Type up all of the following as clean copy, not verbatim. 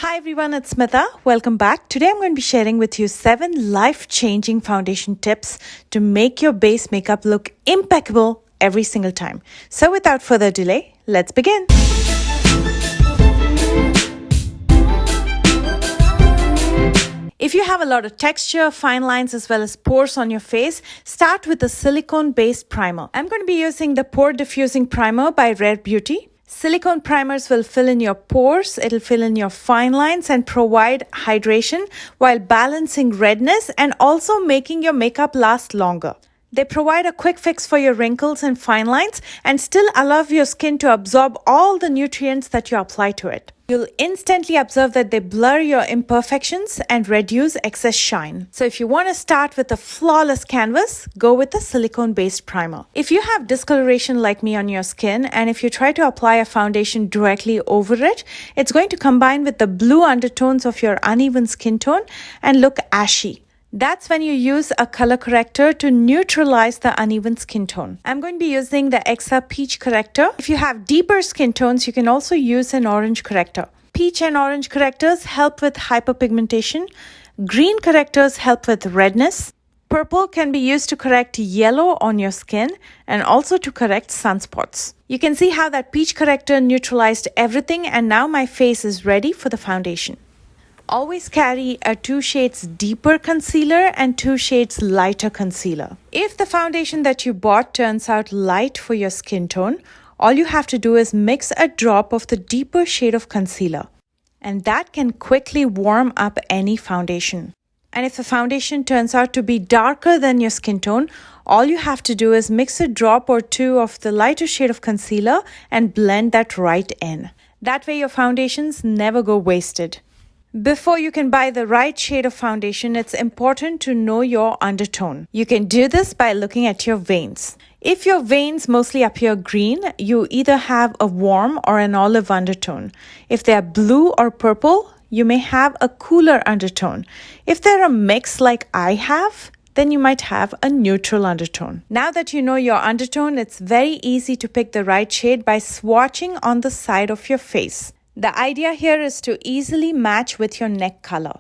Hi everyone, it's Smita. Welcome back. Today I'm going to be sharing with you 7 life-changing foundation tips to make your base makeup look impeccable every single time. So without further delay, let's begin. If you have a lot of texture, fine lines as well as pores on your face, start with the silicone-based primer. I'm going to be using the Pore Diffusing Primer by Rare Beauty. Silicone primers will fill in your pores, it'll fill in your fine lines and provide hydration while balancing redness and also making your makeup last longer. They provide a quick fix for your wrinkles and fine lines and still allow your skin to absorb all the nutrients that you apply to it. You'll instantly observe that they blur your imperfections and reduce excess shine. So if you want to start with a flawless canvas, go with the silicone-based primer. If you have discoloration like me on your skin and if you try to apply a foundation directly over it, it's going to combine with the blue undertones of your uneven skin tone and look ashy. That's when you use a color corrector to neutralize the uneven skin tone. I'm going to be using the Exa Peach Corrector. If you have deeper skin tones, you can also use an orange corrector. Peach and orange correctors help with hyperpigmentation. Green correctors help with redness. Purple can be used to correct yellow on your skin and also to correct sunspots. You can see how that peach corrector neutralized everything and now my face is ready for the foundation. Always carry a 2 shades deeper concealer and 2 shades lighter concealer. If the foundation that you bought turns out light for your skin tone, all you have to do is mix a drop of the deeper shade of concealer. And that can quickly warm up any foundation. And if the foundation turns out to be darker than your skin tone, all you have to do is mix a drop or 2 of the lighter shade of concealer and blend that right in. That way your foundations never go wasted. Before you can buy the right shade of foundation, it's important to know your undertone. You can do this by looking at your veins. If your veins mostly appear green, you either have a warm or an olive undertone. If they are blue or purple, you may have a cooler undertone. If they're a mix like I have, then you might have a neutral undertone. Now that you know your undertone, it's very easy to pick the right shade by swatching on the side of your face. The idea here is to easily match with your neck color.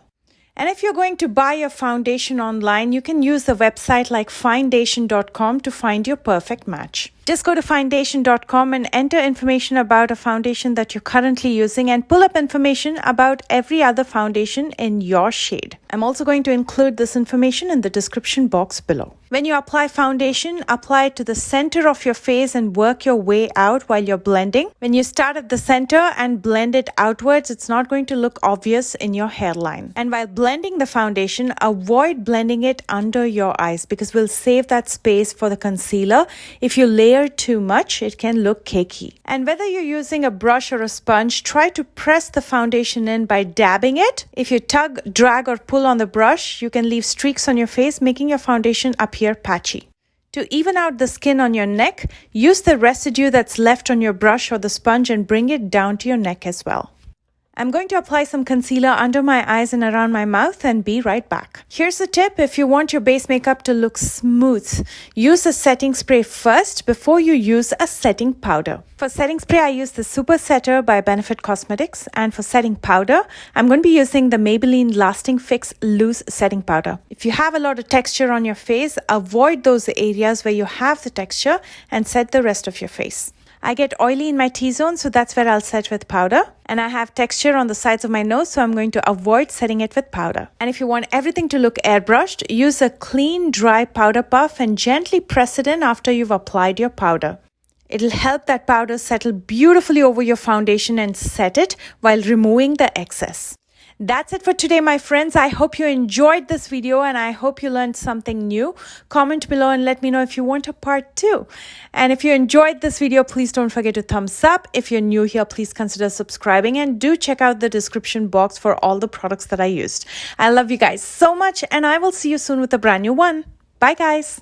And if you're going to buy your foundation online, you can use a website like findation.com to find your perfect match. Just go to findation.com and enter information about a foundation that you're currently using and pull up information about every other foundation in your shade. I'm also going to include this information in the description box below. When you apply foundation, apply it to the center of your face and work your way out while you're blending. When you start at the center and blend it outwards, it's not going to look obvious in your hairline. And while blending the foundation, avoid blending it under your eyes because we'll save that space for the concealer. If you layer too much, it can look cakey. And whether you're using a brush or a sponge, try to press the foundation in by dabbing it. If you tug, drag or pull on the brush, you can leave streaks on your face, making your foundation appear patchy. To even out the skin on your neck, use the residue that's left on your brush or the sponge and bring it down to your neck as well. I'm going to apply some concealer under my eyes and around my mouth and be right back. Here's a tip: if you want your base makeup to look smooth, use a setting spray first before you use a setting powder. For setting spray, I use the Super Setter by Benefit Cosmetics, and for setting powder, I'm going to be using the Maybelline Lasting Fix Loose Setting Powder. If you have a lot of texture on your face, avoid those areas where you have the texture and set the rest of your face. I get oily in my T-zone, so that's where I'll set with powder. And I have texture on the sides of my nose, so I'm going to avoid setting it with powder. And if you want everything to look airbrushed, use a clean, dry powder puff and gently press it in after you've applied your powder. It'll help that powder settle beautifully over your foundation and set it while removing the excess. That's it for today, my friends. I hope you enjoyed this video and I hope you learned something new. Comment below and let me know if you want a part 2. And if you enjoyed this video, please don't forget to thumbs up. If you're new here, please consider subscribing and do check out the description box for all the products that I used. I love you guys so much and I will see you soon with a brand new one. Bye guys.